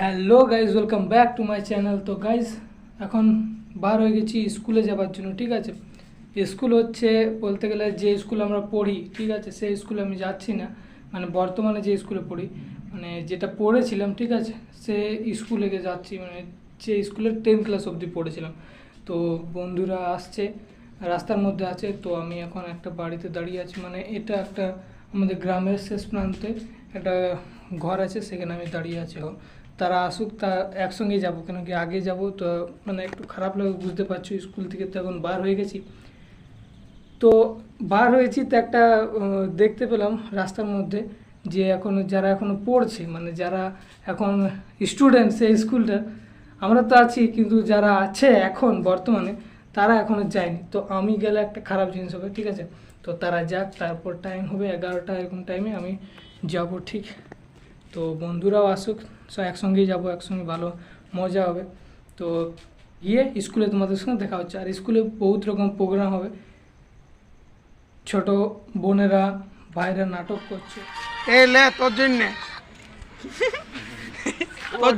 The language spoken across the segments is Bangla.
Hello guys, welcome back to my channel. তো গাইজ এখন বার হয়ে গেছি স্কুলে যাবার জন্য। ঠিক আছে, স্কুল হচ্ছে বলতে গেলে যে স্কুল আমরা পড়ি, ঠিক আছে, সেই স্কুলে আমি যাচ্ছি না। মানে বর্তমানে যে স্কুলে পড়ি, মানে যেটা পড়েছিলাম, ঠিক আছে, সে স্কুলে যাচ্ছি, মানে যে স্কুলের 10 ক্লাস অবধি পড়েছিলাম। তো বন্ধুরা আসছে, রাস্তার মধ্যে আছে। তো আমি এখন একটা বাড়িতে দাঁড়িয়ে আছি, মানে এটা একটা আমাদের গ্রামের শেষ প্রান্তে একটা ঘর আছে, সেখানে আমি দাঁড়িয়ে আছি। এখন তারা আসুক, তা একসঙ্গেই যাবো, কেন কি আগে যাব তো মানে একটু খারাপ লাগে, বুঝতে পারছো। স্কুল থেকে তো এখন বার হয়ে গেছি, তো বার হয়েছি তো একটা দেখতে পেলাম রাস্তার মধ্যে যে যারা এখনও পড়ছে, মানে যারা এখন স্টুডেন্ট সেই স্কুলটা। আমরা তো আছি, কিন্তু যারা আছে এখন বর্তমানে তারা এখনও যায়নি। তো আমি গেলে একটা খারাপ জিনিস হবে, ঠিক আছে। তো তারা যাক, তারপর টাইম হবে 11টা, এরকম টাইমে আমি যাব, ঠিক। তো বন্ধুরাও আসুক, সব একসঙ্গেই যাব, একসঙ্গে ভালো মজা হবে। তো স্কুলে তোমাদের সঙ্গে দেখা হচ্ছে। আর স্কুলে বহুত রকম প্রোগ্রাম হবে, ছোট বোনেরা ভাইরা নাটক করছে। এই লে তোর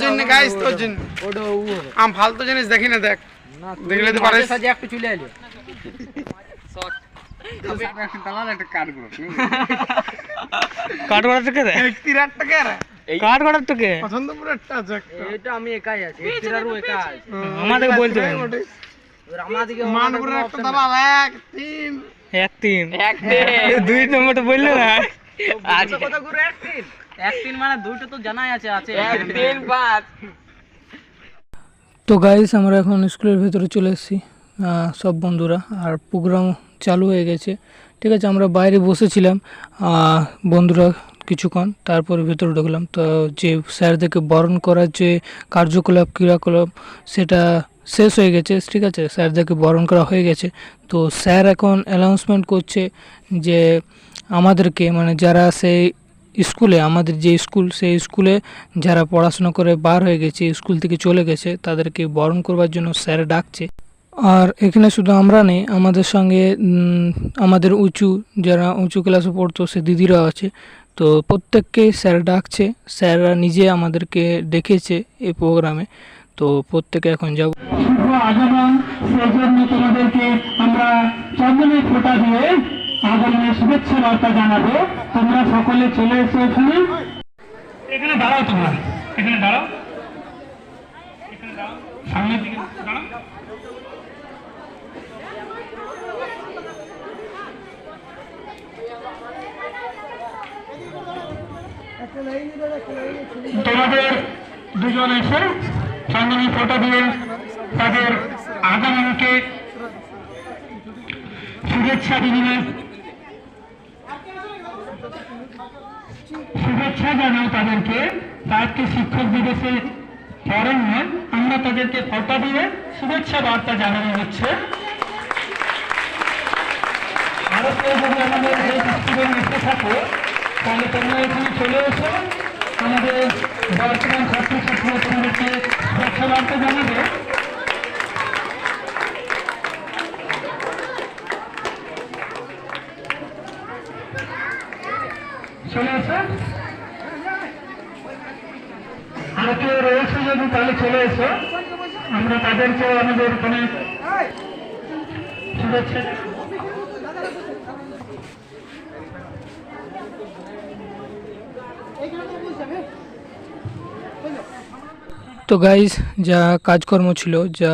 জন্য গাইস, তোর জন্য আম ফালতু জিনিস দেখি না, দেখ দেখলে তো পারিস সাজে একটু চলে আইলো শট একটা কাট করার থেকে রে 31 টাকা রে কাট করার থেকে পছন্দ পুরো টাচ একটা। এটা আমি একাই আছি, 31 একা আছে। আমাদের বলতে হবে এবার আমাদেরকে মানপুরে একটা দাবাল 1 3 দুই নম্বরটা বললে না। আজ কত করে 1 3 মানে দুইটা তো জানাই আছে 1 3 5। তো গাইস, আমরা এখন স্কুলের ভেতরে চলে এসেছি, সব বন্ধুরা, আর প্রোগ্রাম চালু হয়ে গেছে। ঠিক আছে, আমরা বাইরে বসেছিলাম বন্ধুরা কিছুক্ষণ, তারপরে ভেতরে ঢুকলাম। তো যে স্যারদেরকে বরণ করার যে কার্যকলাপ ক্রিয়াকলাপ সেটা শেষ হয়ে গেছে, ঠিক আছে, স্যারদেরকে বরণ করা হয়ে গেছে। তো স্যার এখন অ্যানাউন্সমেন্ট করছে যে আমাদেরকে, মানে যারা সেই স্কুলে, আমাদের যে স্কুল, সেই স্কুলে যারা পড়াশোনা করে বার হয়ে গেছে, স্কুল থেকে চলে গেছে, তাদেরকে বরণ করবার জন্য স্যার ডাকছে। আর এখানে শুধু আমরা নেই, আমাদের সঙ্গে আমাদের যারা উঁচু ক্লাসে পড়তো সে দিদিরা আছে। তো প্রত্যেককে স্যার ডাকছে, স্যাররা নিজে আমাদেরকে ডেকেছে এই প্রোগ্রামে। তো প্রত্যেকে এখন যাব। শুভ আগমন, সেই জন্য তোমাদেরকে আমরা চন্দনের ফোঁটা দিয়ে আগমনের শুভেচ্ছা বার্তা জানাবো। তোমরা সকলে চলে এসো এখানে। এখানে দাঁড়াও, তোমরা এখানে দাঁড়াও, এখানে দাঁড়াও, সামনের দিকে দাঁড়াও। তোমাদের দুজন এসে চন্দনী ফোঁটা দিয়ে তাদের আগমনকে শুভেচ্ছা বিনিময় শুভেচ্ছা জানাও তাদেরকে। আজকে শিক্ষক দিবসে পরের নয়, আমরা তাদেরকে ফোঁটা দিয়ে শুভেচ্ছা বার্তা জানানো হচ্ছে। আরো কেউ যদি আমাদের এই স্টুডেন্ট এসে থাকো, তাহলে তোমরা এখানে চলে এসো। আমাদের বর্তমান ছাত্রছাত্রীরা তোমাদেরকে শুভেচ্ছা বার্তা জানাবে। চলে এসো। আর কেউ রয়েছে যদি তাহলে চলে এসো, আমরা তাদেরকে আমাদের এখানে শুভেচ্ছা। তো গাইজ, যা কাজকর্ম ছিল, যা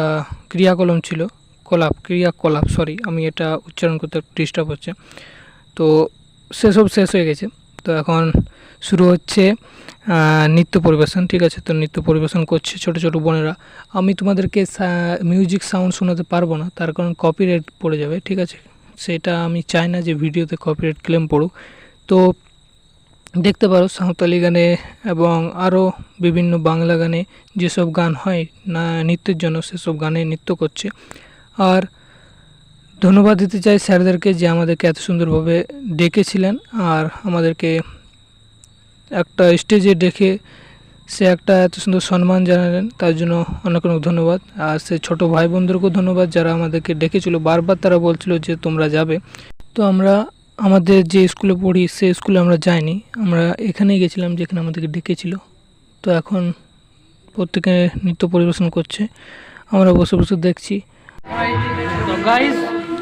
ক্রিয়াকলাপ, আমি এটা উচ্চারণ করতে ডিস্টার্ব হচ্ছে। তো সেসব শেষ হয়ে গেছে। তো এখন শুরু হচ্ছে নৃত্য পরিবেশন, ঠিক আছে। তো নৃত্য পরিবেশন করছে ছোট ছোট বোনেরা। আমি তোমাদেরকে মিউজিক সাউন্ড শোনাতে পারবো না, তার কারণ কপিরাইট পড়ে যাবে, ঠিক আছে। সেটা আমি চাই না যে ভিডিওতে কপিরাইট ক্লেম পড়ুক। তো দেখতে পারো সাঁওতালি গানে এবং আরও বিভিন্ন বাংলা গানে যেসব গান হয় না নৃত্যের জন্য, সেসব গানে নৃত্য করছে। আর ধন্যবাদ দিতে চাই স্যারদেরকে যে আমাদেরকে এত সুন্দরভাবে ডেকেছিলেন, আর আমাদেরকে একটা স্টেজে ডেকে সে একটা এত সুন্দর সম্মান জানালেন, তার জন্য অনেক অনেক ধন্যবাদ। আর সে ছোটো ভাই বোনদেরকেও ধন্যবাদ যারা আমাদেরকে ডেকেছিল, বারবার তারা বলছিল যে তোমরা যাবে। তো আমরা আমাদের যে স্কুলে পড়ি সেই স্কুলে আমরা যাইনি, আমরা এখানেই গেছিলাম যেখানে আমাদেরকে ডেকেছিল। তো এখন প্রত্যেকে নৃত্য পরিবেশন করছে, আমরা বসে বসে দেখছি। তো গাইস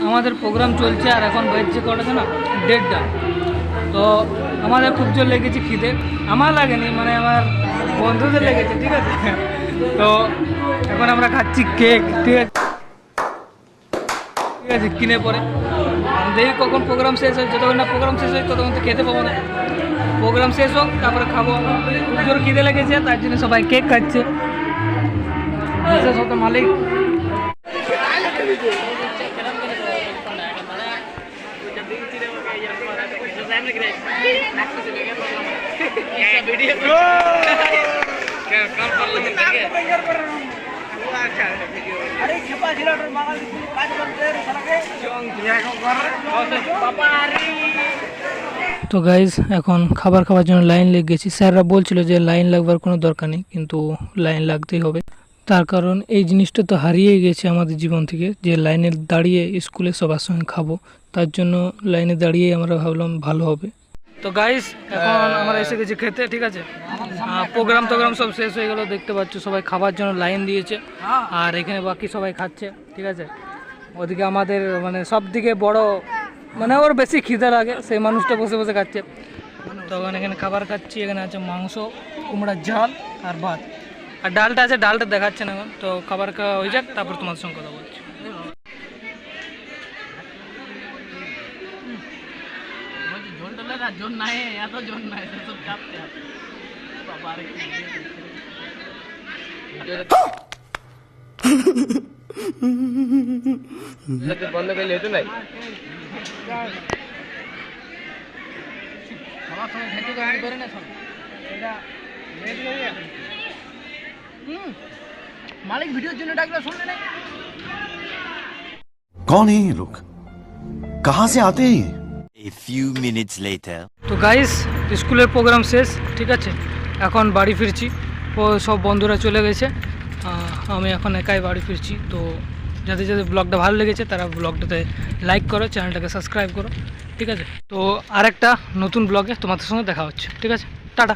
আমাদের প্রোগ্রাম চলছে আর এখন বাজছে কটা না 1:30। তো আমাদের খুব জোর লেগেছে খিদে, আমার লাগেনি মানে আমার বন্ধুদের লেগেছে, ঠিক আছে। তো এখন আমরা খাচ্ছি কেক, ঠিক আছে, ঠিক আছে, কিনে পরে দেখি কখন প্রোগ্রাম শেষ হয়। যতক্ষণ না প্রোগ্রাম শেষ হয় ততক্ষণ তো খেতে পাবো না, প্রোগ্রাম শেষ হোক তারপরে খাবো। খুব জোর খিদে লেগেছে তার জন্য সবাই কেক খাচ্ছে। বিশেষত মালিক তো গাইজ এখন খাবার খাওয়ার জন্য লাইন লেগে গেছি। স্যাররা বলছিল যে লাইন লাগবার কোনো দরকার নেই, কিন্তু লাইন লাগতেই হবে। তার কারণ এই জিনিসটা তো হারিয়েই গেছে আমাদের জীবন থেকে, যে লাইনে দাঁড়িয়ে স্কুলে সবার সঙ্গে খাবো। তার জন্য লাইনে দাঁড়িয়েই আমরা ভাবলাম ভালো হবে। তো গাইজ এখন আমরা এসে গেছি খেতে, ঠিক আছে। প্রোগ্রাম সব শেষ হয়ে গেল, দেখতে পাচ্ছ সবাই খাবার জন্য লাইন দিয়েছে আর এখানে বাকি সবাই খাচ্ছে, ঠিক আছে। ওদিকে আমাদের মানে সব দিকে বড় মানে ওর বেশি খিদে লাগে সেই মানুষটা বসে বসে খাচ্ছে। তখন এখানে খাবার খাচ্ছি, এখানে আছে মাংস, কুমড়ার ঝাল আর ভাত, আর ডালটা আছে, ডালটা দেখাচ্ছে না এখন। তো খাবার খাওয়া হয়ে যাক তারপর তোমার সঙ্গে কথা বলছি। বন্ধ করলে হতো নাই। মালিক ভিডিওর জন্য ডাকলে শুনলে না। कौन है ये लोग, कहाँ से आते हैं ये? A few minutes later. তো গাইস স্কুলের প্রোগ্রাম শেষ, ঠিক আছে, এখন বাড়ি ফিরছি। ও সব বন্ধুরা চলে গেছে, আমি এখন একাই বাড়ি ফিরছি। তো যাদের যাদের ব্লগটা ভালো লেগেছে তারা ব্লগটাতে লাইক করো, চ্যানেলটাকে সাবস্ক্রাইব করো, ঠিক আছে। তো আরেকটা নতুন ব্লগে তোমাদের সঙ্গে দেখা হচ্ছে, ঠিক আছে, টাটা।